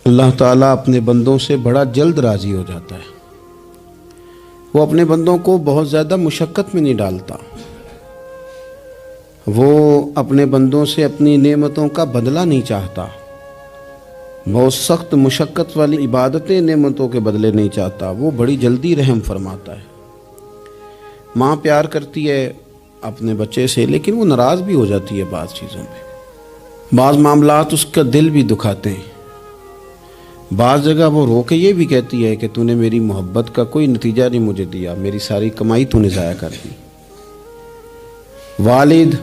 اللہ تعالیٰ اپنے بندوں سے بڑا جلد راضی ہو جاتا ہے۔ وہ اپنے بندوں کو بہت زیادہ مشقت میں نہیں ڈالتا، وہ اپنے بندوں سے اپنی نعمتوں کا بدلہ نہیں چاہتا، بہت سخت مشقت والی عبادتیں نعمتوں کے بدلے نہیں چاہتا، وہ بڑی جلدی رحم فرماتا ہے۔ ماں پیار کرتی ہے اپنے بچے سے، لیکن وہ ناراض بھی ہو جاتی ہے بعض چیزوں پہ، بعض معاملات اس کا دل بھی دکھاتے ہیں، بعض جگہ وہ رو کے یہ بھی کہتی ہے کہ تو نے میری محبت کا کوئی نتیجہ نہیں مجھے دیا، میری ساری کمائی تو نے ضائع کر دی۔ والد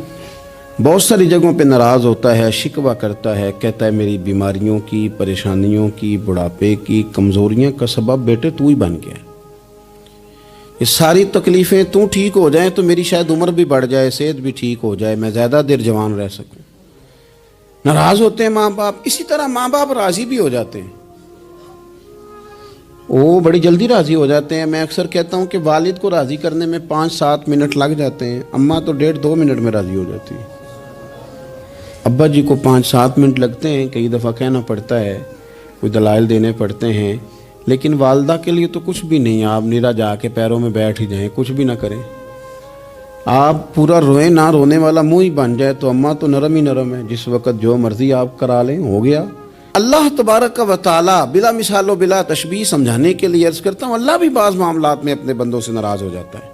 بہت ساری جگہوں پہ ناراض ہوتا ہے، شکوہ کرتا ہے، کہتا ہے میری بیماریوں کی، پریشانیوں کی، بڑھاپے کی، کمزوریاں کا سبب بیٹے تو ہی بن گیا۔ یہ ساری تکلیفیں تو ٹھیک ہو جائیں تو میری شاید عمر بھی بڑھ جائے، صحت بھی ٹھیک ہو جائے، میں زیادہ دیر جوان رہ سکوں۔ ناراض ہوتے ہیں ماں باپ، اسی طرح ماں باپ راضی بھی ہو جاتے ہیں، وہ بڑی جلدی راضی ہو جاتے ہیں۔ میں اکثر کہتا ہوں کہ والد کو راضی کرنے میں 5-7 منٹ لگ جاتے ہیں، اماں تو 1.5-2 منٹ میں راضی ہو جاتی ہے۔ ابا جی کو 5-7 منٹ لگتے ہیں، کئی دفعہ کہنا پڑتا ہے، کوئی دلائل دینے پڑتے ہیں، لیکن والدہ کے لیے تو کچھ بھی نہیں، آپ نیرا جا کے پیروں میں بیٹھ ہی جائیں، کچھ بھی نہ کریں، آپ پورا روئیں نہ، رونے والا منہ ہی بن جائے تو اماں تو نرم ہی نرم ہے، جس وقت جو مرضی آپ کرا لیں ہو گیا۔ اللہ تبارک و تعالیٰ بلا مثال و بلا تشبیہ سمجھانے کے لیے عرض کرتا ہوں، اللہ بھی بعض معاملات میں اپنے بندوں سے ناراض ہو جاتا ہے۔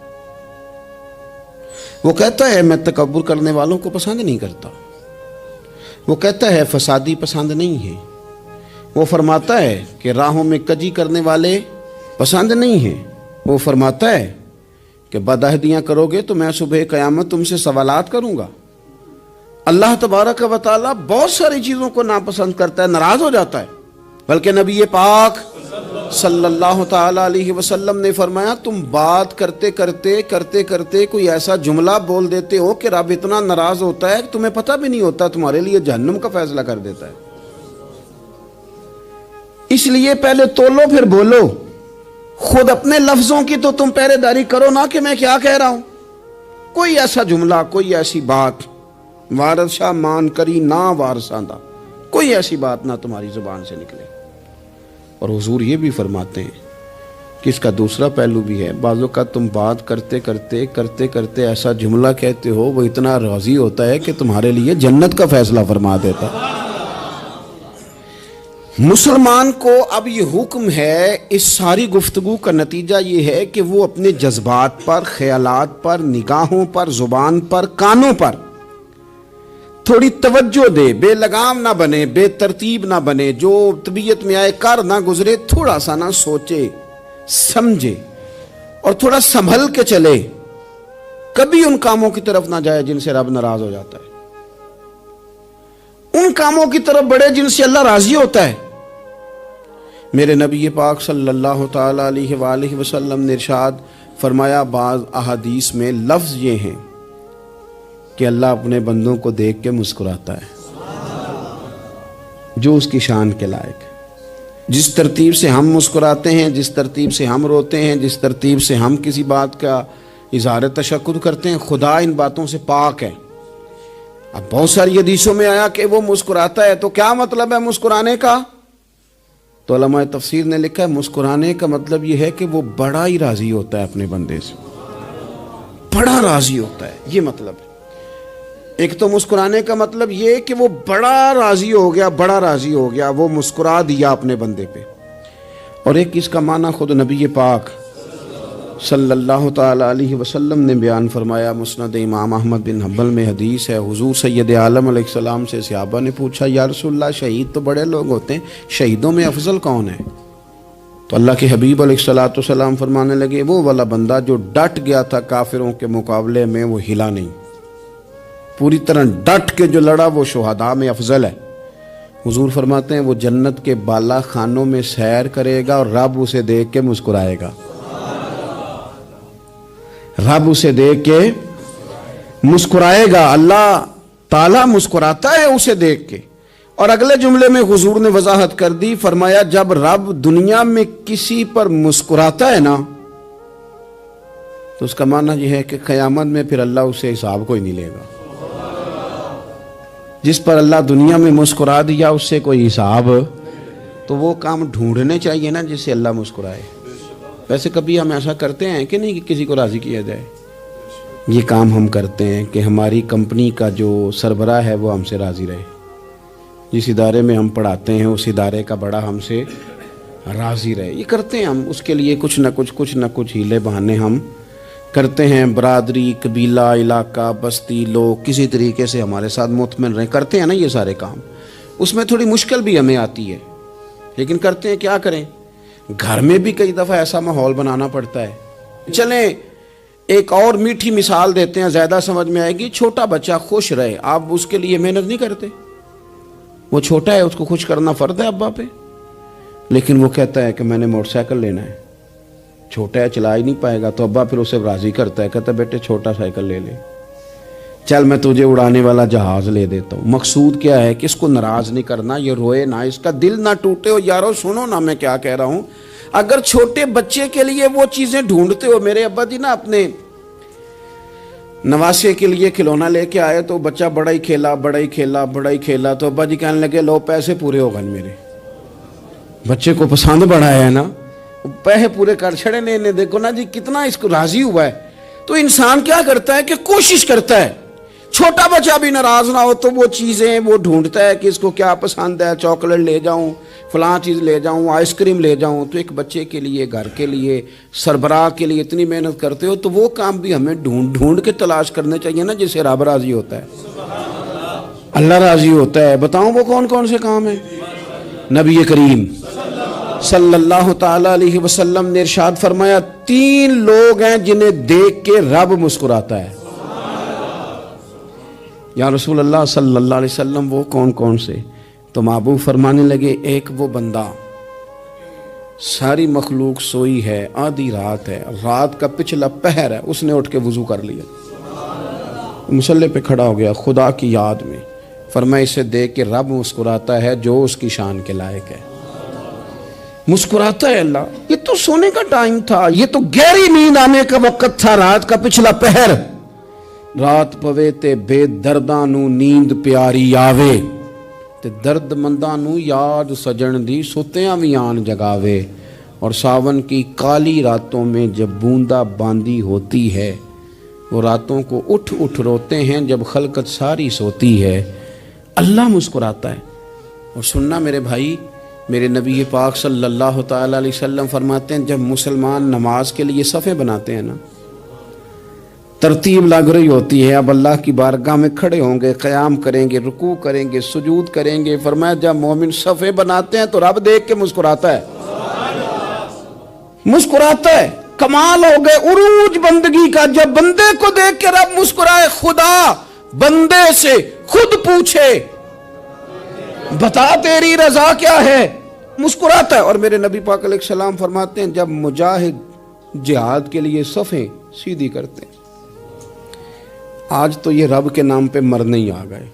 وہ کہتا ہے میں تکبر کرنے والوں کو پسند نہیں کرتا، وہ کہتا ہے فسادی پسند نہیں ہے، وہ فرماتا ہے کہ راہوں میں کجی کرنے والے پسند نہیں ہیں، وہ فرماتا ہے کہ بدعہدیاں کرو گے تو میں صبح قیامت تم سے سوالات کروں گا۔ اللہ تبارک و تعالیٰ بہت ساری چیزوں کو ناپسند کرتا ہے، ناراض ہو جاتا ہے، بلکہ نبی پاک صلی اللہ تعالیٰ علیہ وسلم نے فرمایا تم بات کرتے کرتے کوئی ایسا جملہ بول دیتے ہو کہ رب اتنا ناراض ہوتا ہے کہ تمہیں پتہ بھی نہیں ہوتا، تمہارے لیے جہنم کا فیصلہ کر دیتا ہے۔ اس لیے پہلے تولو پھر بولو، خود اپنے لفظوں کی تو تم پہرے داری کرو نا کہ میں کیا کہہ رہا ہوں۔ کوئی ایسا جملہ، کوئی ایسی بات وارث شاہ مان کری نہ وارثاندہ، کوئی ایسی بات نہ تمہاری زبان سے نکلے۔ اور حضور یہ بھی فرماتے ہیں کہ اس کا دوسرا پہلو بھی ہے، بعض اوقات تم بات کرتے ایسا جملہ کہتے ہو وہ اتنا راضی ہوتا ہے کہ تمہارے لیے جنت کا فیصلہ فرما دیتا ہے۔ مسلمان کو اب یہ حکم ہے، اس ساری گفتگو کا نتیجہ یہ ہے کہ وہ اپنے جذبات پر، خیالات پر، نگاہوں پر، زبان پر، کانوں پر تھوڑی توجہ دے، بے لگام نہ بنے، بے ترتیب نہ بنے، جو طبیعت میں آئے کر نہ گزرے، تھوڑا سا نہ سوچے سمجھے اور تھوڑا سنبھل کے چلے، کبھی ان کاموں کی طرف نہ جائے جن سے رب ناراض ہو جاتا ہے، ان کاموں کی طرف بڑھے جن سے اللہ راضی ہوتا ہے۔ میرے نبی پاک صلی اللہ تعالیٰ علیہ وآلہ وسلم نے ارشاد فرمایا، بعض احادیث میں لفظ یہ ہیں کہ اللہ اپنے بندوں کو دیکھ کے مسکراتا ہے، جو اس کی شان کے لائق ہے۔ جس ترتیب سے ہم مسکراتے ہیں، جس ترتیب سے ہم روتے ہیں، جس ترتیب سے ہم کسی بات کا اظہار تشکر کرتے ہیں، خدا ان باتوں سے پاک ہے۔ اب بہت ساری حدیثوں میں آیا کہ وہ مسکراتا ہے، تو کیا مطلب ہے مسکرانے کا؟ تو علماء تفسیر نے لکھا ہے مسکرانے کا مطلب یہ ہے کہ وہ بڑا ہی راضی ہوتا ہے اپنے بندے سے، بڑا راضی ہوتا ہے، یہ مطلب ہے۔ ایک تو مسکرانے کا مطلب یہ کہ وہ بڑا راضی ہو گیا، وہ مسکرا دیا اپنے بندے پہ، اور ایک اس کا معنی خود نبی پاک صلی اللہ تعالیٰ علیہ وسلم نے بیان فرمایا۔ مسند امام احمد بن حنبل میں حدیث ہے، حضور سید عالم علیہ السلام سے صحابہ نے پوچھا یا رسول اللہ شہید تو بڑے لوگ ہوتے ہیں، شہیدوں میں افضل کون ہے؟ تو اللہ کے حبیب علیہ السلام فرمانے لگے وہ والا بندہ جو ڈٹ گیا تھا کافروں کے مقابلے میں، وہ ہلا نہیں، پوری طرح ڈٹ کے جو لڑا وہ شہداء میں افضل ہے۔ حضور فرماتے ہیں وہ جنت کے بالا خانوں میں سیر کرے گا اور رب اسے دیکھ کے مسکرائے گا، رب اسے دیکھ کے مسکرائے گا، اللہ تعالیٰ مسکراتا ہے اسے دیکھ کے۔ اور اگلے جملے میں حضور نے وضاحت کر دی، فرمایا جب رب دنیا میں کسی پر مسکراتا ہے نا تو اس کا معنی یہ ہے کہ قیامت میں پھر اللہ اسے حساب کوئی نہیں لے گا۔ جس پر اللہ دنیا میں مسکرا دیا اس سے کوئی حساب تو وہ کام ڈھونڈنے چاہیے نا جس سے اللہ مسکرائے. ویسے کبھی ہم ایسا کرتے ہیں کہ نہیں کہ کسی کو راضی کیا جائے؟ یہ کام ہم کرتے ہیں کہ ہماری کمپنی کا جو سربراہ ہے وہ ہم سے راضی رہے. جس ادارے میں ہم پڑھاتے ہیں اس ادارے کا بڑا ہم سے راضی رہے. یہ کرتے ہیں ہم. اس کے لیے کچھ نہ کچھ ہیلے بہانے ہم کرتے ہیں. برادری، قبیلہ، علاقہ، بستی، لوگ کسی طریقے سے ہمارے ساتھ مطمئن رہیں. کرتے ہیں نا یہ سارے کام. اس میں تھوڑی مشکل بھی ہمیں آتی ہے لیکن کرتے ہیں. کیا کریں؟ گھر میں بھی کئی دفعہ ایسا ماحول بنانا پڑتا ہے. چلیں ایک اور میٹھی مثال دیتے ہیں، زیادہ سمجھ میں آئے گی. چھوٹا بچہ خوش رہے، آپ اس کے لیے محنت نہیں کرتے. وہ چھوٹا ہے، اس کو خوش کرنا فرض ہے ابا پہ. لیکن وہ کہتا ہے کہ میں نے موٹر سائیکل لینا ہے. چھوٹا ہے، چلا ہی نہیں پائے گا، تو ابا پھر اسے راضی کرتا ہے، کہتا ہے بیٹے چھوٹا سائیکل لے لے، چل میں تجھے اڑانے والا جہاز لے دیتا ہوں. مقصود کیا ہے کہ اس کو ناراض نہیں کرنا، یہ روئے نہ، اس کا دل نہ ٹوٹے. ہو یارو سنو نا میں کیا کہہ رہا ہوں. اگر چھوٹے بچے کے لیے وہ چیزیں ڈھونڈتے ہو، میرے ابا جی نا اپنے نواسے کے لیے کھلونا لے کے آئے تو بچہ بڑا ہی کھیلا تو ابا جی کہنے لگے لو پیسے پورے ہو گئے. میرے بچے کو پسند بڑا ہے نا، پیسے پورے کر چھڑے نے. دیکھو نا جی کتنا اس کو راضی ہوا ہے. تو انسان کیا کرتا ہے کہ کوشش کرتا ہے چھوٹا بچہ بھی ناراض نہ ہو، تو وہ چیزیں وہ ڈھونڈتا ہے کہ اس کو کیا پسند ہے. چاکلیٹ لے جاؤں، فلاں چیز لے جاؤں، آئس کریم لے جاؤں. تو ایک بچے کے لیے، گھر کے لیے، سربراہ کے لیے اتنی محنت کرتے ہو، تو وہ کام بھی ہمیں ڈھونڈ کے تلاش کرنے چاہیے نا جس سے رب راضی ہوتا ہے، اللہ راضی ہوتا ہے. بتاؤں وہ کون کون سے کام ہیں؟ نبی کریم صلی اللہ تعالی علیہ وسلم نے ارشاد فرمایا 3 لوگ ہیں جنہیں دیکھ کے رب مسکراتا ہے. یا رسول اللہ صلی اللہ علیہ وسلم وہ کون کون سے؟ تو محبوب فرمانے لگے ایک وہ بندہ ساری مخلوق سوئی ہے، آدھی رات ہے، رات کا پچھلا پہر ہے، اس نے اٹھ کے وضو کر لیا، مصلی پہ کھڑا ہو گیا خدا کی یاد میں. فرمایا اسے دیکھ کے رب مسکراتا ہے جو اس کی شان کے لائق ہے. مسکراتا ہے اللہ. یہ تو سونے کا ٹائم تھا، یہ تو گہری نیند آنے کا وقت تھا، رات کا پچھلا پہر. رات پوے تے بے درداں نو نیند پیاری آوے، تے درد منداں نو یاد سجن دی ستیاں وی آن جگاوے. اور ساون کی کالی راتوں میں جب بوندا باندی ہوتی ہے، وہ راتوں کو اٹھ روتے ہیں جب خلقت ساری سوتی ہے. اللہ مسکراتا ہے. اور سننا میرے بھائی، میرے نبی پاک صلی اللہ تعالی علیہ وسلم فرماتے ہیں جب مسلمان نماز کے لیے صفیں بناتے ہیں نا، ترتیب لگ رہی ہوتی ہے، اب اللہ کی بارگاہ میں کھڑے ہوں گے، قیام کریں گے، رکوع کریں گے، سجود کریں گے. فرمایا جب مومن صفیں بناتے ہیں تو رب دیکھ کے مسکراتا ہے. مسکراتا ہے. کمال ہو گئے عروج بندگی کا. جب بندے کو دیکھ کے رب مسکرائے، خدا بندے سے خود پوچھے بتا تیری رضا کیا ہے، مسکراتا ہے. اور میرے نبی پاک علیہ السلام فرماتے ہیں جب مجاہد جہاد کے لیے صفیں سیدھی کرتے ہیں. آج تو یہ رب کے نام پہ مرنے ہی آ گئے.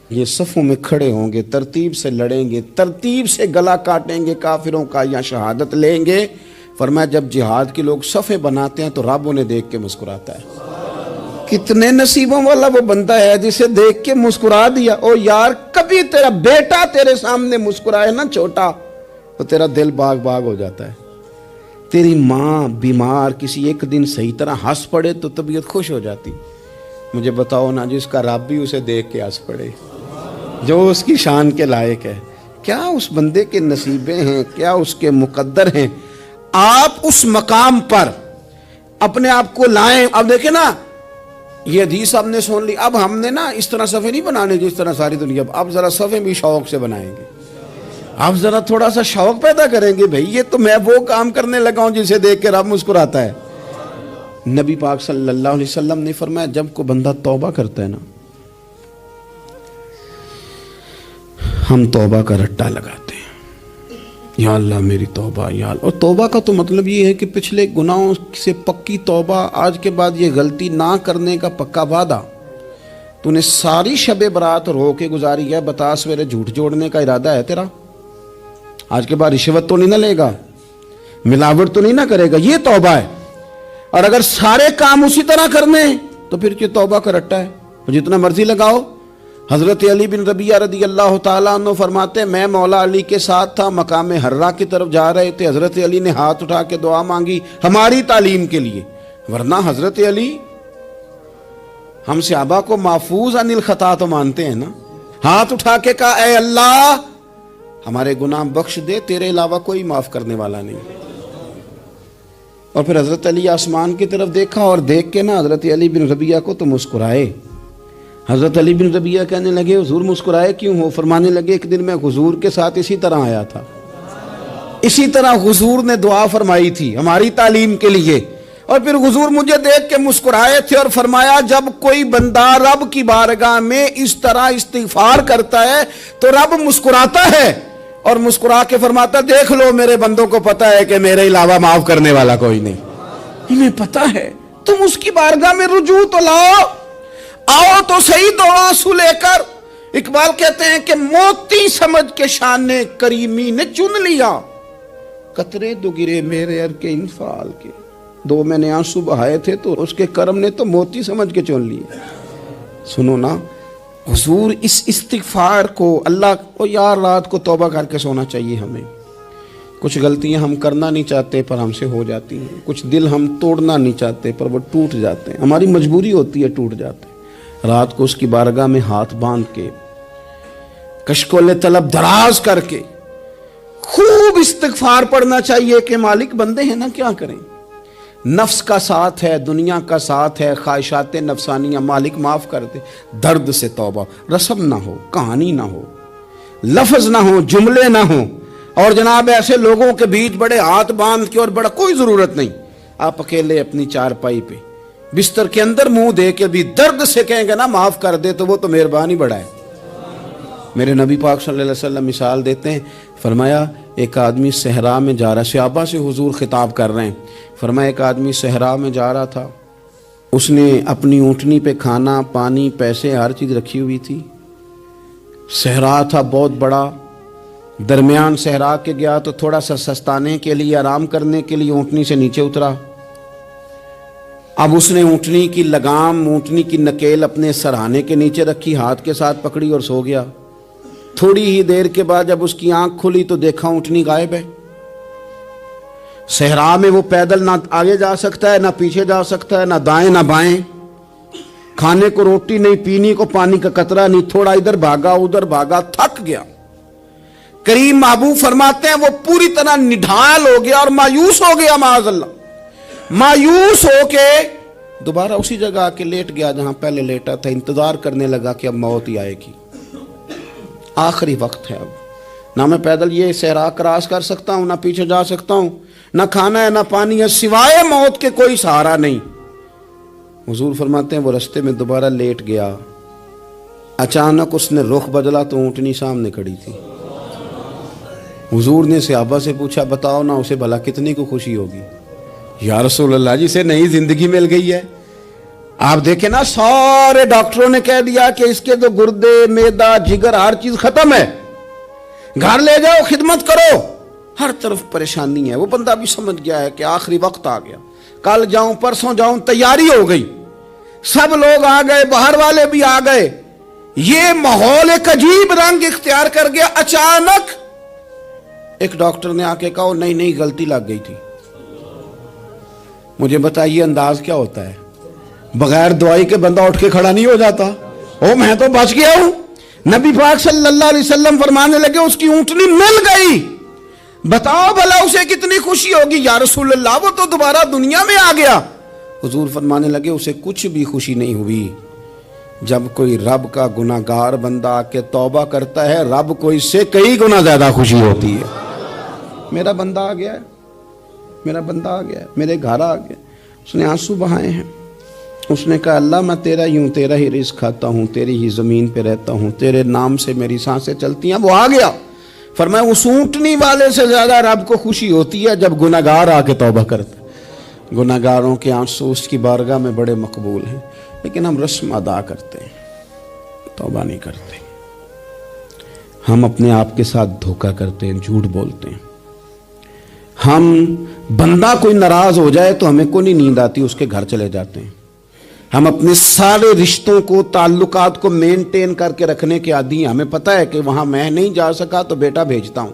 یہ صفوں میں کھڑے ہوں گے، ترتیب سے لڑیں گے، ترتیب سے گلا کاٹیں گے کافروں کا یا شہادت لیں گے. فرمایا جب جہاد کے لوگ صفیں بناتے ہیں تو رب انہیں دیکھ کے مسکراتا ہے. کتنے نصیبوں والا وہ بندہ ہے جسے دیکھ کے مسکرا دیا. او یار کبھی تیرا بیٹا تیرے سامنے مسکرائے نا چھوٹا، تو تیرا دل باغ باغ ہو جاتا ہے. تیری ماں بیمار کسی ایک دن صحیح طرح ہنس پڑے تو طبیعت خوش ہو جاتی. مجھے بتاؤ نا جس کا رب بھی اسے دیکھ کے ہنس پڑے، جو اس کی شان کے لائق ہے. کیا اس بندے کے نصیبیں ہیں، کیا اس کے مقدر ہیں. آپ اس مقام پر اپنے آپ کو لائیں. اب دیکھیں نا یہ حدیث آپ نے سن لی. اب ہم نے نا اس طرح صفحے نہیں بنانے جس طرح ساری دنیا. اب ذرا صفحے بھی شوق سے بنائیں گے. اب ذرا تھوڑا سا شوق پیدا کریں گے. بھئی یہ تو میں وہ کام کرنے لگا ہوں جسے دیکھ کے رب مسکراتا ہے. نبی پاک صلی اللہ علیہ وسلم نے فرمایا جب کو بندہ توبہ کرتا ہے نا، ہم توبہ کا رٹا لگاتے ہیں، یا اللہ میری توبہ یا اللہ. اور توبہ کا تو مطلب یہ ہے کہ پچھلے گناہوں سے پکی توبہ، آج کے بعد یہ غلطی نہ کرنے کا پکا وعدہ. تو نے ساری شب برات رو کے گزاری ہے، بتا سویرے جھوٹ جوڑنے کا ارادہ ہے تیرا؟ آج کے بعد رشوت تو نہیں نہ لے گا، ملاوٹ تو نہیں نہ کرے گا، یہ توبہ ہے. اور اگر سارے کام اسی طرح کرنے تو پھر یہ توبہ کا رٹا ہے. جتنا مرضی لگاؤ، حضرت علی بن ربیعہ رضی اللہ تعالیٰ عنہ فرماتے ہیں میں مولا علی کے ساتھ تھا، مقام حرہ کی طرف جا رہے تھے، حضرت علی نے ہاتھ اٹھا کے دعا مانگی ہماری تعلیم کے لیے، ورنہ حضرت علی ہم صحابہ کو محفوظ عن الخطا تو مانتے ہیں نا، ہاتھ اٹھا کے کہا اے اللہ ہمارے گناہ بخش دے، تیرے علاوہ کوئی معاف کرنے والا نہیں۔ اور پھر حضرت علی آسمان کی طرف دیکھا اور دیکھ کے نا حضرت علی بن ربیعہ کو تو مسکرائے۔ حضرت علی بن ربیعہ کہنے لگے حضور مسکرائے کیوں ہو؟ فرمانے لگے ایک دن میں حضور کے ساتھ اسی طرح آیا تھا، اسی طرح حضور نے دعا فرمائی تھی ہماری تعلیم کے لیے، اور پھر حضور مجھے دیکھ کے مسکرائے تھے اور فرمایا جب کوئی بندہ رب کی بارگاہ میں اس طرح استغفار کرتا ہے تو رب مسکراتا ہے اور مسکرا کے فرماتا دیکھ لو میرے بندوں کو پتا ہے کہ میرے علاوہ معاف کرنے والا کوئی نہیں، انہیں پتا ہے، تم اس کی بارگاہ میں رجوع تو لاؤ، آؤ تو صحیح دو آنسو لے کر۔ اقبال کہتے ہیں کہ موتی سمجھ کے شان کریمی نے چن لیا، قطرے دو گرے میرے ار کے انفعال کے، دو میں نے آنسو بہائے تھے تو اس کے کرم نے تو موتی سمجھ کے چن لیے۔ سنو نا حضور اس استغفار کو اللہ کو یار رات کو توبہ کر کے سونا چاہیے ہمیں، کچھ غلطیاں ہم کرنا نہیں چاہتے پر ہم سے ہو جاتی ہیں، کچھ دل ہم توڑنا نہیں چاہتے پر وہ ٹوٹ جاتے ہیں، ہماری مجبوری ہوتی ہے ٹوٹ جاتے ہیں، رات کو اس کی بارگاہ میں ہاتھ باندھ کے کشکول طلب دراز کر کے خوب استغفار پڑھنا چاہیے کہ مالک بندے ہیں نا کیا کریں، نفس کا ساتھ ہے، دنیا کا ساتھ ہے، خواہشات نفسانیہ، مالک معاف کر دے، درد سے توبہ، رسم نہ ہو، کہانی نہ ہو، لفظ نہ ہو، جملے نہ ہو، اور جناب ایسے لوگوں کے بیچ بڑے ہاتھ باندھ کے اور بڑا کوئی ضرورت نہیں، آپ اکیلے اپنی چارپائی پہ بستر کے اندر منہ دے کے بھی درد سے کہیں گے نا معاف کر دے تو وہ تو مہربانی بڑا ہے۔ میرے نبی پاک صلی اللہ علیہ وسلم مثال دیتے ہیں، فرمایا ایک آدمی صحرا میں جا رہا، صحابہ سے حضور خطاب کر رہے ہیں، فرمایا ایک آدمی صحرا میں جا رہا تھا، اس نے اپنی اونٹنی پہ کھانا پانی پیسے ہر چیز رکھی ہوئی تھی، صحرا تھا بہت بڑا، درمیان صحرا کے گیا تو تھوڑا سا سستانے کے لیے آرام کرنے کے لیے اونٹنی سے نیچے اترا، اب اس نے اونٹنی کی لگام اونٹنی کی نکیل اپنے سرہانے کے نیچے رکھی، ہاتھ کے ساتھ پکڑی اور سو گیا، تھوڑی ہی دیر کے بعد جب اس کی آنکھ کھلی تو دیکھا اونٹنی غائب ہے، صحرا میں وہ پیدل نہ آگے جا سکتا ہے نہ پیچھے جا سکتا ہے، نہ دائیں نہ بائیں، کھانے کو روٹی نہیں، پینے کو پانی کا قطرہ نہیں، تھوڑا ادھر بھاگا ادھر بھاگا تھک گیا، کریم محبوب فرماتے ہیں وہ پوری طرح نڈھال ہو گیا اور مایوس ہو گیا، معاذ اللہ، مایوس ہو کے دوبارہ اسی جگہ آ کے لیٹ گیا جہاں پہلے لیٹا تھا، انتظار کرنے لگا کہ اب موت ہی آئے گی، آخری وقت ہے، اب نہ میں پیدل یہ صحرا کراس کر سکتا ہوں، نہ پیچھے جا سکتا ہوں، نہ کھانا ہے نہ پانی ہے، سوائے موت کے کوئی سہارا نہیں۔ حضور فرماتے ہیں وہ رستے میں دوبارہ لیٹ گیا، اچانک اس نے رخ بدلا تو اونٹنی سامنے کھڑی تھی، حضور نے صحابہ سے پوچھا بتاؤ نا اسے بھلا کتنی کو خوشی ہوگی؟ یا رسول اللہ جی سے نئی زندگی مل گئی ہے۔ آپ دیکھیں نا سارے ڈاکٹروں نے کہہ دیا کہ اس کے تو گردے معدہ جگر ہر چیز ختم ہے، گھر لے جاؤ خدمت کرو، ہر طرف پریشانی ہے، وہ بندہ بھی سمجھ گیا ہے کہ آخری وقت آ گیا، کل جاؤں پرسوں جاؤں، تیاری ہو گئی، سب لوگ آ گئے، باہر والے بھی آ گئے، یہ ماحول ایک عجیب رنگ اختیار کر گیا۔ اچانک ایک ڈاکٹر نے آ کے کہا نہیں نہیں غلطی لگ گئی تھی۔ مجھے بتائیے انداز کیا ہوتا ہے؟ بغیر دوائی کے بندہ اٹھ کے کھڑا نہیں ہو جاتا، او میں تو بچ گیا ہوں۔ نبی پاک صلی اللہ علیہ وسلم فرمانے لگے اس کی اونٹنی مل گئی، بتاؤ بھلا اسے کتنی خوشی ہوگی؟ یا رسول اللہ وہ تو دوبارہ دنیا میں آ گیا۔ حضور فرمانے لگے اسے کچھ بھی خوشی نہیں ہوئی۔ جب کوئی رب کا گناہگار بندہ آ کے توبہ کرتا ہے، رب کو اس سے کئی گنا زیادہ خوشی ہوتی ہے۔ میرا بندہ آ گیا ہے، میرا بندہ آ گیا ہے، میرے گھر آ گیا۔ اس نے آنسو بہائے ہیں، اس نے کہا اللہ میں تیرا ہی ہوں، تیرا ہی رزق کھاتا ہوں، تیری ہی زمین پہ رہتا ہوں، تیرے نام سے میری سانسیں چلتی ہیں۔ وہ آ گیا۔ فرمایا اس اونٹنی والے سے زیادہ رب کو خوشی ہوتی ہے جب گناہگار آ کے توبہ کرتا ہے۔ گناہگاروں کے آنسو اس کی بارگاہ میں بڑے مقبول ہیں، لیکن ہم رسم ادا کرتے ہیں، توبہ نہیں کرتے۔ ہم اپنے آپ کے ساتھ دھوکہ کرتے ہیں، جھوٹ بولتے ہیں۔ ہم بندہ کوئی ناراض ہو جائے تو ہمیں کو نہیں نیند آتی، اس کے گھر چلے جاتے ہیں۔ ہم اپنے سارے رشتوں کو تعلقات کو مینٹین کر کے رکھنے کے عادی ہیں. ہمیں پتہ ہے کہ وہاں میں نہیں جا سکا تو بیٹا بھیجتا ہوں,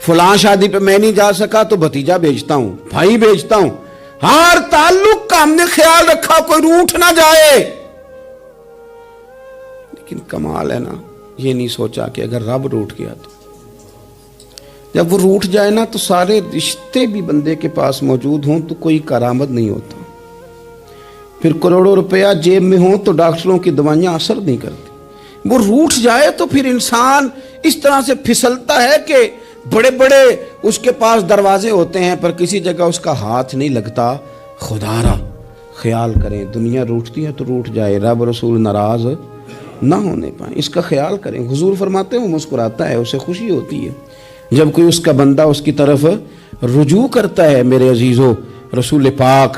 فلاں شادی پہ میں نہیں جا سکا تو بھتیجا بھیجتا ہوں, بھائی بھیجتا ہوں. ہر تعلق کا ہم نے خیال رکھا کوئی روٹھ نہ جائے. لیکن کمال ہے نا, یہ نہیں سوچا کہ اگر رب روٹھ گیا تو جب وہ روٹھ جائے نا تو سارے رشتے بھی بندے کے پاس موجود ہوں تو کوئی کارآمد نہیں ہوتا. پھر کروڑوں روپیہ جیب میں ہوں تو ڈاکٹروں کی دوائیاں اثر نہیں کرتی. وہ روٹھ جائے تو پھر انسان اس طرح سے پھسلتا ہے کہ بڑے بڑے اس کے پاس دروازے ہوتے ہیں پر کسی جگہ اس کا ہاتھ نہیں لگتا. خدا را خیال کریں, دنیا روٹتی ہے تو روٹھ جائے, رب رسول ناراض نہ ہونے پائیں, اس کا خیال کریں. حضور فرماتے ہیں وہ مسکراتا ہے, اسے خوشی ہوتی ہے جب کوئی اس کا بندہ اس کی طرف رجوع کرتا ہے. میرے عزیزو, رسول پاک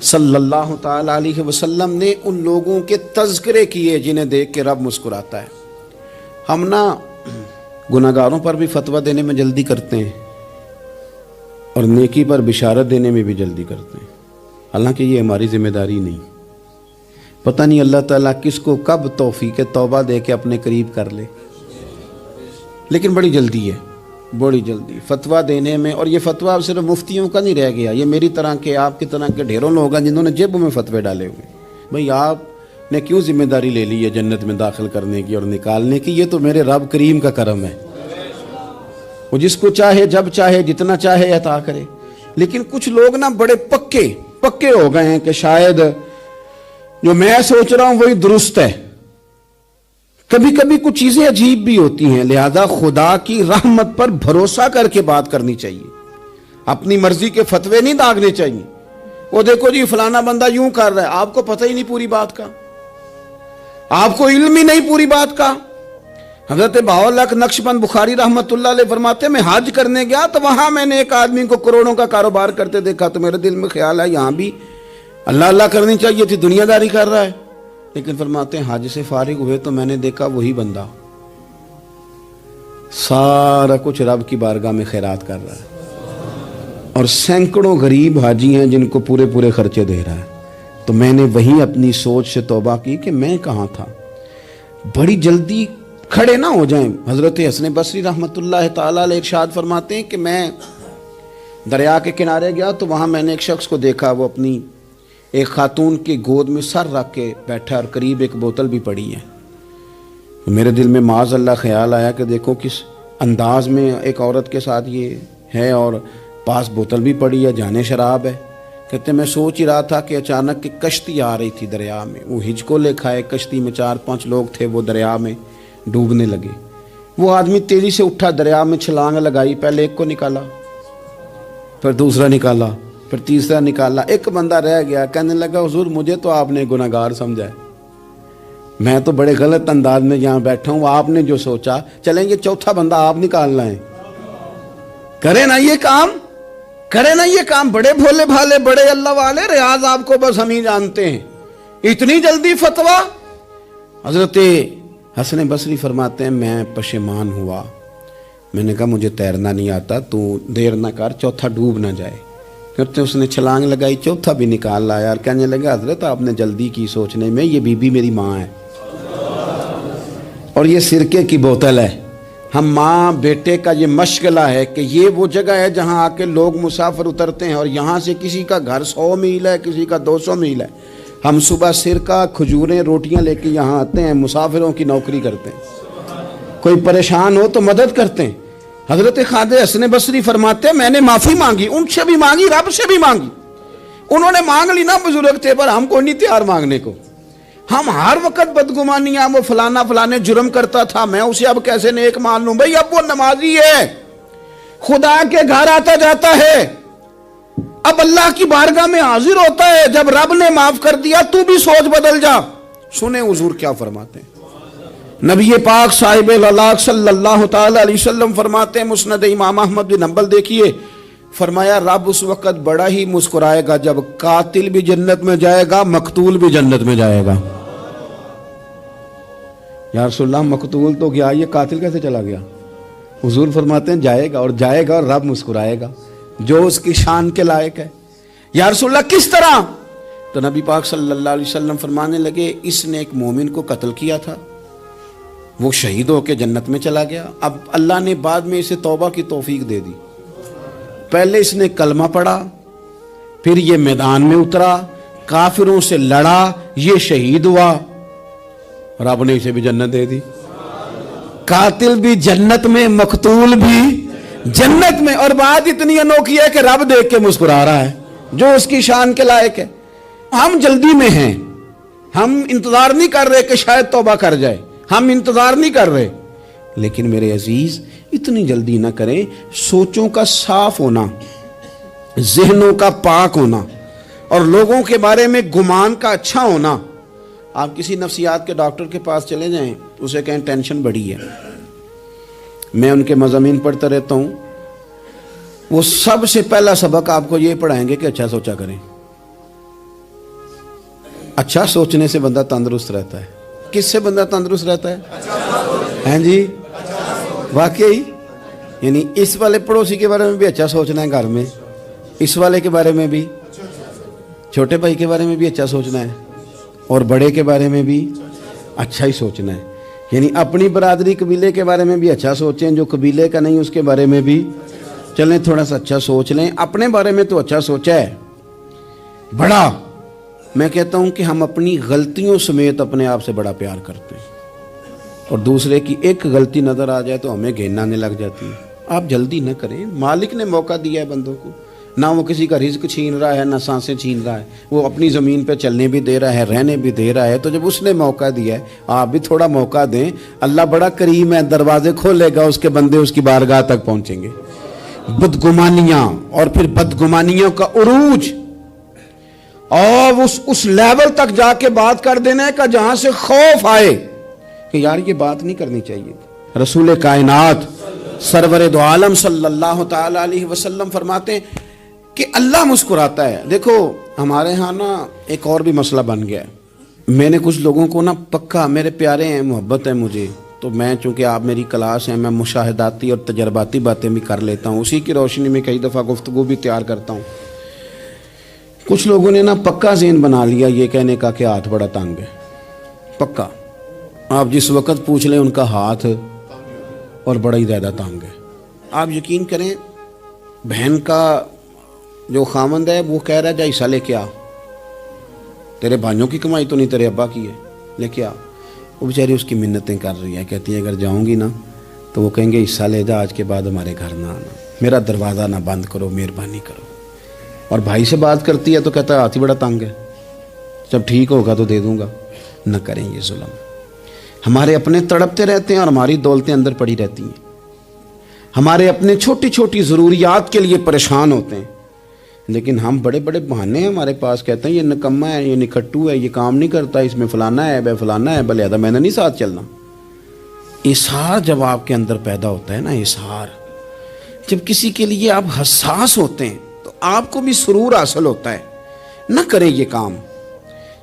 صلی اللہ تعالی علیہ وسلم نے ان لوگوں کے تذکرے کیے جنہیں دیکھ کے رب مسکراتا ہے. ہم نا گناہگاروں پر بھی فتویٰ دینے میں جلدی کرتے ہیں اور نیکی پر بشارت دینے میں بھی جلدی کرتے ہیں, حالانکہ یہ ہماری ذمہ داری نہیں. پتہ نہیں اللہ تعالیٰ کس کو کب توفیق توبہ دے کے اپنے قریب کر لے, لیکن بڑی جلدی ہے, بڑی جلدی فتویٰ دینے میں. اور یہ فتویٰ صرف مفتیوں کا نہیں رہ گیا, یہ میری طرح کے آپ کی طرح کے ڈھیروں لوگ ہیں جنہوں نے جیبوں میں فتوے ڈالے ہوئے. بھئی آپ نے کیوں ذمہ داری لے لی ہے جنت میں داخل کرنے کی اور نکالنے کی؟ یہ تو میرے رب کریم کا کرم ہے, وہ جس کو چاہے جب چاہے جتنا چاہے عطا کرے. لیکن کچھ لوگ نا بڑے پکے ہو گئے ہیں کہ شاید جو میں سوچ رہا ہوں وہی درست ہے. کبھی کبھی کچھ چیزیں عجیب بھی ہوتی ہیں, لہذا خدا کی رحمت پر بھروسہ کر کے بات کرنی چاہیے. اپنی مرضی کے فتوے نہیں داغنے چاہیے. وہ دیکھو جی فلانا بندہ یوں کر رہا ہے, آپ کو پتہ ہی نہیں پوری بات کا, آپ کو علم ہی نہیں پوری بات کا. حضرت بہاءاللہ نقشبند بخاری رحمت اللہ علیہ فرماتے ہیں میں حج کرنے گیا تو وہاں میں نے ایک آدمی کو کروڑوں کا کاروبار کرتے دیکھا تو میرے دل میں خیال ہے یہاں بھی اللہ اللہ کرنی چاہیے تھی, دنیا داری کر رہا ہے. لیکن فرماتے ہیں حج سے فارغ ہوئے تو میں نے دیکھا وہی بندہ سارا کچھ رب کی بارگاہ میں خیرات کر رہا ہے, اور سینکڑوں غریب حاجی ہیں جن کو پورے خرچے دے رہا ہے. تو میں نے وہی اپنی سوچ سے توبہ کی کہ میں کہاں تھا. بڑی جلدی کھڑے نہ ہو جائیں. حضرت حسن بصری رحمت اللہ تعالیٰ علیہ ارشاد فرماتے ہیں کہ میں دریا کے کنارے گیا تو وہاں میں نے ایک شخص کو دیکھا, وہ اپنی ایک خاتون کی گود میں سر رکھ کے بیٹھا اور قریب ایک بوتل بھی پڑی ہے. میرے دل میں معاذ اللہ خیال آیا کہ دیکھو کس انداز میں ایک عورت کے ساتھ یہ ہے اور پاس بوتل بھی پڑی ہے, جانے شراب ہے. کہتے میں سوچ ہی رہا تھا کہ اچانک ایک کشتی آ رہی تھی دریا میں, وہ ہجکو لے کھائے, کشتی میں 4-5 لوگ تھے, وہ دریا میں ڈوبنے لگے. وہ آدمی تیزی سے اٹھا, دریا میں چھلانگ لگائی, پہلے ایک کو نکالا, پھر دوسرا نکالا, پھر تیسرا نکالا. ایک بندہ رہ گیا, کہنے لگا حضور مجھے تو آپ نے گناہگار سمجھا ہے, میں تو بڑے غلط انداز میں یہاں بیٹھا ہوں, آپ نے جو سوچا چلیں یہ چوتھا بندہ آپ نکالنا ہے, کرے نا یہ کام, کرے نا یہ کام. بڑے بھولے بھالے بڑے اللہ والے, ریاض آپ کو بس ہم ہی جانتے ہیں. اتنی جلدی فتویٰ. حضرت حسن بصری فرماتے ہیں میں پشیمان ہوا, میں نے کہا مجھے تیرنا نہیں آتا, تو دیر نہ کر چوتھا ڈوب نہ جائے. کرتے اس نے چھلانگ لگائی, چوتھا بھی نکال لایا اور کہنے لگا حضرت آپ نے جلدی کی سوچنے میں, یہ بی بی میری ماں ہے اور یہ سرکے کی بوتل ہے. ہم ماں بیٹے کا یہ مشغلہ ہے کہ یہ وہ جگہ ہے جہاں آ کے لوگ مسافر اترتے ہیں, اور یہاں سے کسی کا گھر 100 میل ہے, کسی کا 200 میل ہے. ہم صبح سرکہ کھجوریں روٹیاں لے کے یہاں آتے ہیں, مسافروں کی نوکری کرتے ہیں, کوئی پریشان ہو تو مدد کرتے ہیں. حضرت خواجہ حسن بصری فرماتے ہیں میں نے معافی مانگی, ان سے بھی مانگی, رب سے بھی مانگی. انہوں نے مانگ لی نا, بزرگ تھے, پر ہم کو نہیں تیار مانگنے کو. ہم ہر وقت بدگمانیاں, وہ فلانے جرم کرتا تھا, میں اسے اب کیسے نیک مان لوں. بھئی اب وہ نمازی ہے, خدا کے گھر آتا جاتا ہے, اب اللہ کی بارگاہ میں حاضر ہوتا ہے. جب رب نے معاف کر دیا تو بھی سوچ بدل جا. سنیں حضور کیا فرماتے ہیں. نبی پاک صاحب الاخلاق صلی اللہ تعالی علیہ وسلم فرماتے ہیں, مسند امام احمد بن حنبل دیکھیے, فرمایا رب اس وقت بڑا ہی مسکرائے گا جب قاتل بھی جنت میں جائے گا, مقتول بھی جنت میں جائے گا. یا رسول اللہ مقتول تو گیا, یہ قاتل کیسے چلا گیا؟ حضور فرماتے ہیں جائے گا, اور جائے گا اور رب مسکرائے گا جو اس کی شان کے لائق ہے. یا رسول اللہ کس طرح؟ تو نبی پاک صلی اللہ علیہ وسلم فرمانے لگے اس نے ایک مومن کو قتل کیا تھا، وہ شہید ہو کے جنت میں چلا گیا، اب اللہ نے بعد میں اسے توبہ کی توفیق دے دی۔ پہلے اس نے کلمہ پڑھا، پھر یہ میدان میں اترا، کافروں سے لڑا، یہ شہید ہوا، رب نے اسے بھی جنت دے دی۔ قاتل بھی جنت میں، مقتول بھی جنت میں، اور بات اتنی انوکھی ہے کہ رب دیکھ کے مسکرا رہا ہے، جو اس کی شان کے لائق ہے۔ ہم جلدی میں ہیں، ہم انتظار نہیں کر رہے کہ شاید توبہ کر جائے، ہم انتظار نہیں کر رہے، لیکن میرے عزیز اتنی جلدی نہ کریں۔ سوچوں کا صاف ہونا، ذہنوں کا پاک ہونا، اور لوگوں کے بارے میں گمان کا اچھا ہونا۔ آپ کسی نفسیات کے ڈاکٹر کے پاس چلے جائیں، اسے کہیں ٹینشن بڑی ہے، میں ان کے مضامین پڑھتا رہتا ہوں، وہ سب سے پہلا سبق آپ کو یہ پڑھائیں گے کہ اچھا سوچا کریں۔ اچھا سوچنے سے بندہ تندرست رہتا ہے۔ کس سے بندہ تندرست رہتا ہے؟ ہیں جی، واقعی، یعنی اس والے پڑوسی کے بارے میں بھی اچھا سوچنا ہے گھر میں، اس والے کے بارے میں بھی، چھوٹے بھائی کے بارے میں بھی اچھا سوچنا ہے، اور بڑے کے بارے میں بھی اچھا ہی سوچنا ہے۔ یعنی اپنی برادری قبیلے کے بارے میں بھی اچھا سوچیں، جو قبیلے کا نہیں اس کے بارے میں بھی چلیں تھوڑا سا اچھا سوچ لیں۔ اپنے بارے میں تو اچھا سوچا ہے بڑا، میں کہتا ہوں کہ ہم اپنی غلطیوں سمیت اپنے آپ سے بڑا پیار کرتے ہیں، اور دوسرے کی ایک غلطی نظر آ جائے تو ہمیں گھین آنے لگ جاتی ہے۔ آپ جلدی نہ کریں، مالک نے موقع دیا ہے بندوں کو، نہ وہ کسی کا رزق چھین رہا ہے، نہ سانسیں چھین رہا ہے، وہ اپنی زمین پہ چلنے بھی دے رہا ہے، رہنے بھی دے رہا ہے۔ تو جب اس نے موقع دیا ہے، آپ بھی تھوڑا موقع دیں۔ اللہ بڑا کریم ہے، دروازے کھولے گا، اس کے بندے اس کی بارگاہ تک پہنچیں گے۔ بدگمانیاں اور پھر بدگمانیوں کا عروج، اور اس لیول تک جا کے بات کر دینا ہے کہ جہاں سے خوف آئے کہ یار یہ بات نہیں کرنی چاہیے۔ رسول کائنات سرور دو عالم صلی اللہ تعالی علیہ وسلم فرماتے ہیں کہ اللہ مسکراتا ہے۔ دیکھو ہمارے ہاں نا ایک اور بھی مسئلہ بن گیا ہے، میں نے کچھ لوگوں کو نا پکا، میرے پیارے ہیں، محبت ہے مجھے، تو میں چونکہ آپ میری کلاس ہیں، میں مشاہداتی اور تجرباتی باتیں بھی کر لیتا ہوں، اسی کی روشنی میں کئی دفعہ گفتگو بھی تیار کرتا ہوں۔ کچھ لوگوں نے نا پکا ذہن بنا لیا یہ کہنے کا کہ ہاتھ بڑا تنگ ہے، پکا، آپ جس وقت پوچھ لیں ان کا ہاتھ اور بڑا ہی زیادہ تنگ ہے۔ آپ یقین کریں، بہن کا جو خامند ہے وہ کہہ رہا ہے جا حصہ لے کے آ، تیرے بھائیوں کی کمائی تو نہیں، تیرے ابا کی ہے، لے کے آ۔ وہ بیچاری اس کی منتیں کر رہی ہے، کہتی ہے اگر جاؤں گی نا تو وہ کہیں گے حصہ لے جا، آج کے بعد ہمارے گھر نہ آنا، میرا دروازہ نہ بند کرو، مہربانی کرو۔ اور بھائی سے بات کرتی ہے تو کہتا ہے ہاتھ ہی بڑا تنگ ہے، جب ٹھیک ہوگا تو دے دوں گا۔ نہ کریں یہ ظلم۔ ہمارے اپنے تڑپتے رہتے ہیں اور ہماری دولتیں اندر پڑی رہتی ہیں، ہمارے اپنے چھوٹی چھوٹی ضروریات کے لیے پریشان ہوتے ہیں، لیکن ہم بڑے بڑے بہانے ہیں ہمارے پاس، کہتے ہیں یہ نکما ہے، یہ نکھٹو ہے، یہ کام نہیں کرتا، اس میں فلانا ہے، بے فلانا ہے، بلے میں نے نہیں ساتھ چلنا۔ اظہار جب آپ کے اندر پیدا ہوتا ہے نا، اظہار، جب کسی کے لیے آپ حساس ہوتے ہیں تو آپ کو بھی سرور حاصل ہوتا ہے۔ نہ کریں یہ کام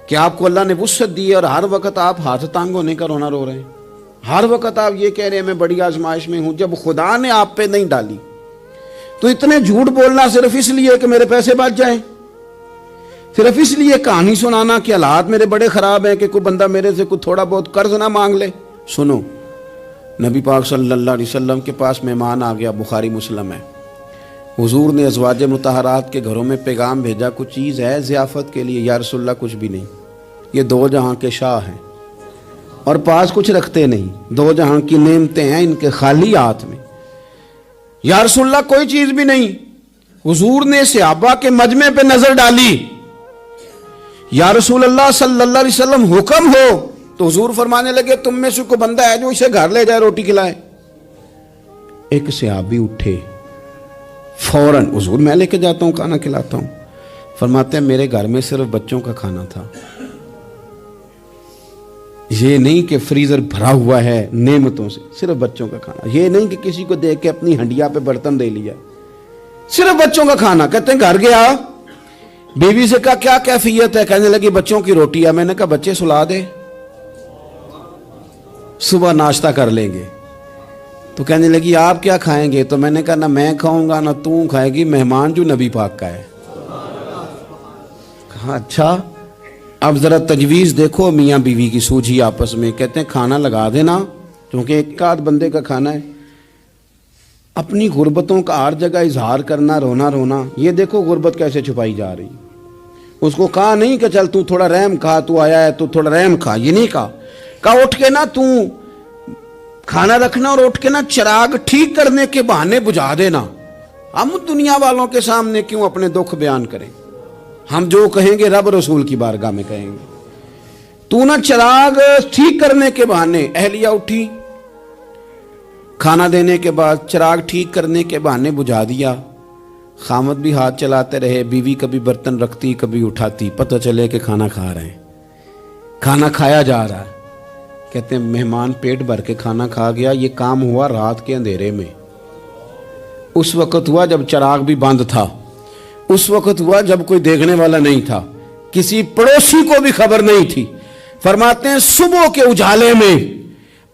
کہ آپ کو اللہ نے وسعت دی ہے اور ہر وقت آپ ہاتھ تانگ ہونے کا رونا رو رہے ہیں، ہر وقت آپ یہ کہہ رہے ہیں میں بڑی آزمائش میں ہوں، جب خدا نے آپ پہ نہیں ڈالی تو اتنے جھوٹ بولنا صرف اس لیے کہ میرے پیسے بچ جائیں، صرف اس لیے کہانی سنانا کہ حالات میرے بڑے خراب ہیں کہ کوئی بندہ میرے سے کوئی تھوڑا بہت قرض نہ مانگ لے۔ سنو، نبی پاک صلی اللہ علیہ وسلم کے پاس مہمان آ گیا، بخاری مسلم ہے، حضور نے ازواج مطہرات کے گھروں میں پیغام بھیجا، کچھ چیز ہے ضیافت کے لیے؟ یا رسول اللہ کچھ بھی نہیں، یہ دو جہاں کے شاہ ہیں اور پاس کچھ رکھتے نہیں، دو جہاں کی نعمتیں ہیں ان کے خالی ہاتھ میں۔ یا رسول اللہ کوئی چیز بھی نہیں۔ حضور نے صحابہ کے مجمع پہ نظر ڈالی، یا رسول اللہ صلی اللہ علیہ وسلم حکم ہو، تو حضور فرمانے لگے تم میں سے کوئی بندہ ہے جو اسے گھر لے جائے روٹی کھلائے؟ ایک صحابی اٹھے فوراً، حضور میں لے کے جاتا ہوں کھانا کھلاتا ہوں۔ فرماتے ہیں میرے گھر میں صرف بچوں کا کھانا تھا، یہ نہیں کہ فریزر بھرا ہوا ہے نعمتوں سے، صرف بچوں کا کھانا، یہ نہیں کہ کسی کو دیکھ کے اپنی ہنڈیا پہ برتن دے لیا، صرف بچوں کا کھانا۔ کہتے ہیں گھر گیا، بیوی سے کہا کیا کیفیت ہے؟ کہنے لگی بچوں کی روٹی ہے۔ میں نے کہا بچے سلا دے، صبح ناشتہ کر لیں گے۔ تو کہنے لگی آپ کیا کھائیں گے؟ تو میں نے کہا نہ میں کھاؤں گا نہ تو کھائے گی، مہمان جو نبی پاک کا ہے۔ کہا اچھا، اب ذرا تجویز دیکھو میاں بیوی کی سوجھی آپس میں. کہتے ہیں کھانا لگا دینا کیونکہ ایک آدھ بندے کا کھانا ہے. اپنی غربتوں کا ہر جگہ اظہار کرنا, رونا رونا. یہ دیکھو غربت کیسے چھپائی جا رہی. اس کو کہا نہیں کہ چل تو تھوڑا رحم کھا, تو آیا ہے تو تھوڑا رحم کھا, یہ نہیں کہا. کہا اٹھ کے نا تو کھانا رکھنا اور اٹھ کے نا چراغ ٹھیک کرنے کے بہانے بجھا دینا. ہم دنیا والوں کے سامنے کیوں اپنے دکھ بیان کریں؟ ہم جو کہیں گے رب رسول کی بارگاہ میں کہیں گے. تو نا چراغ ٹھیک کرنے کے بہانے. اہلیہ اٹھی, کھانا دینے کے بعد چراغ ٹھیک کرنے کے بہانے بجھا دیا. خامد بھی ہاتھ چلاتے رہے, بیوی کبھی برتن رکھتی کبھی اٹھاتی, پتہ چلے کہ کھانا کھا رہے ہیں, کھانا کھایا جا رہا ہے. کہتے ہیں مہمان پیٹ بھر کے کھانا کھا گیا. یہ کام ہوا رات کے اندھیرے میں, اس وقت ہوا جب چراغ بھی بند تھا, اس وقت ہوا جب کوئی دیکھنے والا نہیں تھا, کسی پڑوسی کو بھی خبر نہیں تھی. فرماتے ہیں صبح کے اجالے میں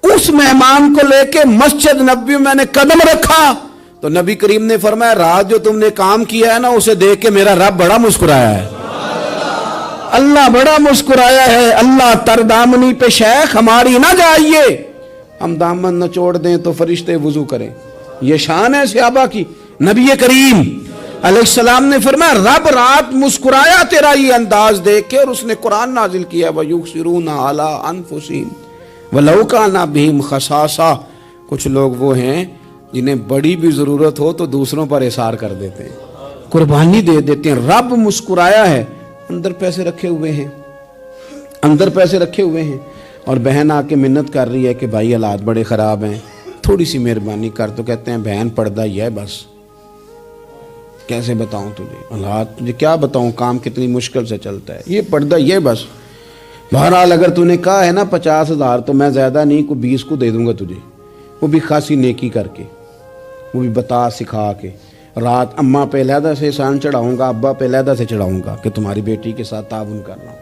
اس مہمان کو لے کے مسجد نبوی میں نے قدم رکھا تو نبی کریم نے فرمایا رات جو تم نے کام کیا ہے نا اسے دیکھ کے میرا رب بڑا مسکرایا ہے, اللہ بڑا مسکرایا ہے. اللہ تر دامنی پہ شیخ ہماری نہ جائیے, ہم دامن نہ چھوڑ دیں تو فرشتے وضو کریں. یہ شان ہے صحابہ کی. نبی کریم علیہ السلام نے فرمایا رب رات مسکرایا تیرا یہ انداز دیکھ کے, اور اس نے قرآن نازل کیا وَيُؤْثِرُونَ عَلَىٰ أَنفُسِهِمْ وَلَوْ كَانَ بِهِمْ خَصَاصَةٌ. کچھ لوگ وہ ہیں جنہیں بڑی بھی ضرورت ہو تو دوسروں پر اثار کر دیتے ہیں, قربانی دے دیتے ہیں. رب مسکرایا ہے, اندر پیسے رکھے ہوئے ہیں, اندر پیسے رکھے ہوئے ہیں, اور بہن آ کے منت کر رہی ہے کہ بھائی حالات بڑے خراب ہیں, تھوڑی سی مہربانی کر. تو کہتے ہیں بہن پردہ ہی ہے بس, کیسے بتاؤں تجھے حالات, تجھے کیا بتاؤں کام کتنی مشکل سے چلتا ہے, یہ پردہ یہ بس. بہرحال اگر تو نے کہا ہے نا 50,000 تو میں زیادہ نہیں کوئی 20 کو دے دوں گا تجھے, وہ بھی خاصی نیکی کر کے, وہ بھی بتا سکھا کے. رات اماں پہ علیحدہ سے احسان چڑھاؤں گا, ابا پہ علیحدہ سے چڑھاؤں گا کہ تمہاری بیٹی کے ساتھ تعاون کر رہا ہوں,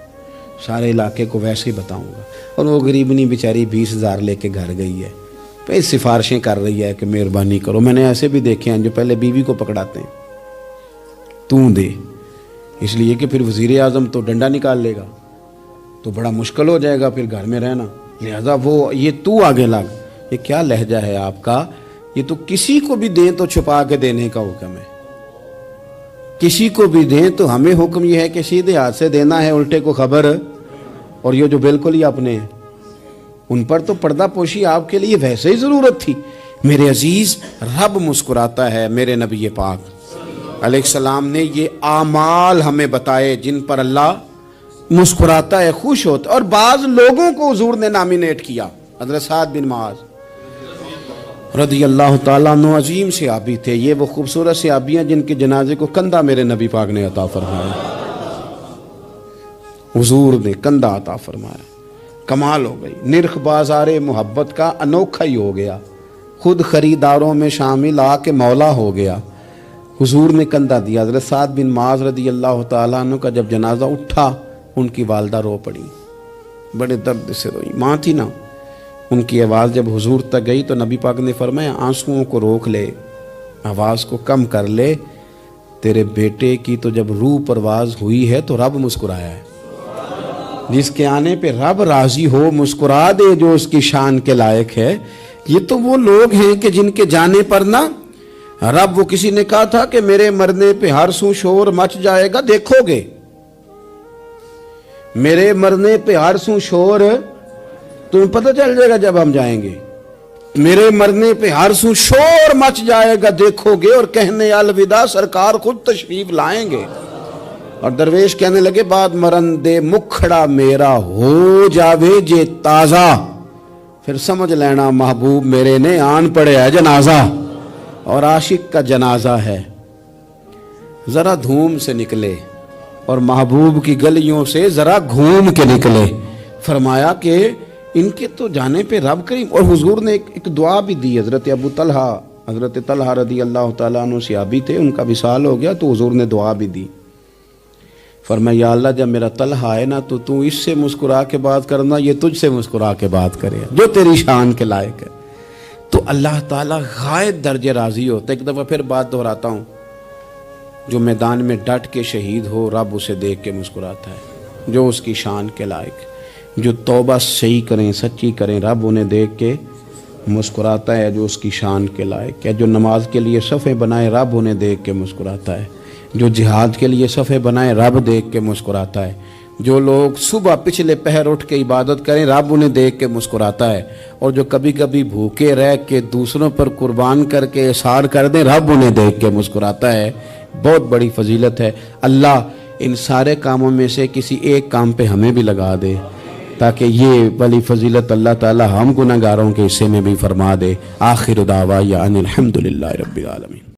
سارے علاقے کو ویسے ہی بتاؤں گا. اور وہ غریبنی بیچاری 20,000 لے کے گھر گئی ہے, پھر سفارشیں کر رہی ہے کہ مہربانی کرو. میں نے ایسے بھی دیکھے ہیں جو پہلے بیوی کو پکڑاتے ہیں تو دے, اس لیے کہ پھر وزیر اعظم تو ڈنڈا نکال لے گا تو بڑا مشکل ہو جائے گا پھر گھر میں رہنا, لہذا وہ یہ تو آگے لگ. یہ کیا لہجہ ہے آپ کا, یہ تو کسی کو بھی دیں تو چھپا کے دینے کا حکم ہے, کسی کو بھی دیں تو ہمیں حکم یہ ہے کہ سیدھے ہاتھ سے دینا ہے, الٹے کو خبر. اور یہ جو بالکل ہی اپنے ہیں ان پر تو پردہ پوشی آپ کے لیے ویسے ہی ضرورت تھی. میرے عزیز رب مسکراتا ہے. میرے نبی پاک علیہ السلام نے یہ اعمال ہمیں بتائے جن پر اللہ مسکراتا ہے, خوش ہوتا ہے. اور بعض لوگوں کو حضور نے نامینیٹ کیا. حضرت سعد بن معاذ رضی اللہ تعالیٰ عنہ عظیم صحابی تھے. یہ وہ خوبصورت صحابیاں جن کے جنازے کو کندھا میرے نبی پاک نے عطا فرمایا, حضور نے کندھا عطا فرمایا. کمال ہو گئی. نرخ بازار محبت کا انوکھا ہی ہو گیا, خود خریداروں میں شامل آ کے مولا ہو گیا. حضور نے کندھا دیا. حضرت سعد بن معاذ رضی اللہ تعالیٰ عنہ کا جب جنازہ اٹھا ان کی والدہ رو پڑی, بڑے درد سے روئی. ماں تھی نا, ان کی آواز جب حضور تک گئی تو نبی پاک نے فرمایا آنسوؤں کو روک لے, آواز کو کم کر لے, تیرے بیٹے کی تو جب روح پرواز ہوئی ہے تو رب مسکرایا ہے. جس کے آنے پہ رب راضی ہو مسکرا دے جو اس کی شان کے لائق ہے. یہ تو وہ لوگ ہیں کہ جن کے جانے پر نا رب, وہ کسی نے کہا تھا کہ میرے مرنے پہ ہر سو شور مچ جائے گا, دیکھو گے میرے مرنے پہ ہر سو شور تمہیں پتہ چل جائے گا جب ہم جائیں گے. میرے مرنے پہ ہر سو شور مچ جائے گا, دیکھو گے. اور کہنے الوداع سرکار خود تشریف لائیں گے. اور درویش کہنے لگے بعد مرندے مکھڑا میرا ہو جاوے جے تازہ, پھر سمجھ لینا محبوب میرے نے آن پڑے ہے جنازہ. اور عاشق کا جنازہ ہے, ذرا دھوم سے نکلے اور محبوب کی گلیوں سے ذرا گھوم کے نکلے. فرمایا کہ ان کے تو جانے پہ رب کریم. اور حضور نے ایک دعا بھی دی. حضرت ابو طلحہ, حضرت طلحہ رضی اللہ تعالیٰ عنہ صحابی تھے, ان کا وصال ہو گیا تو حضور نے دعا بھی دی. فرمایا یا اللہ جب میرا طلحہ ہے نا تو اس سے مسکرا کے بات کرنا, یہ تجھ سے مسکرا کے بات کرے جو تیری شان کے لائق ہے. تو اللہ تعالیٰ غائب درجے راضی ہوتا ہے. ایک دفعہ پھر بات دہراتا ہوں, جو میدان میں ڈٹ کے شہید ہو رب اسے دیکھ کے مسکراتا ہے. جو اس کی شان کے لائق. جو توبہ صحیح کریں، سچی کریں، رب انہیں دیکھ کے مسکراتا ہے جو اس کی شان کے لائق ہے. جو نماز کے لیے صفیں بنائے، رب انہیں دیکھ کے مسکراتا ہے. جو جہاد کے لیے صفیں بنائے، رب دیکھ کے مسکراتا ہے. جو لوگ صبح پچھلے پہر اٹھ کے عبادت کریں، رب انہیں دیکھ کے مسکراتا ہے. اور جو کبھی کبھی بھوکے رہ کے دوسروں پر قربان کر کے احسان کر دیں، رب انہیں دیکھ کے مسکراتا ہے. بہت بڑی فضیلت ہے. اللہ ان سارے کاموں میں سے کسی ایک کام پہ ہمیں بھی لگا دے، تاکہ یہ بڑی فضیلت اللہ تعالی ہم گناہگاروں کے حصے میں بھی فرما دے. آخر دعوانا ان الحمدللہ رب العالمین.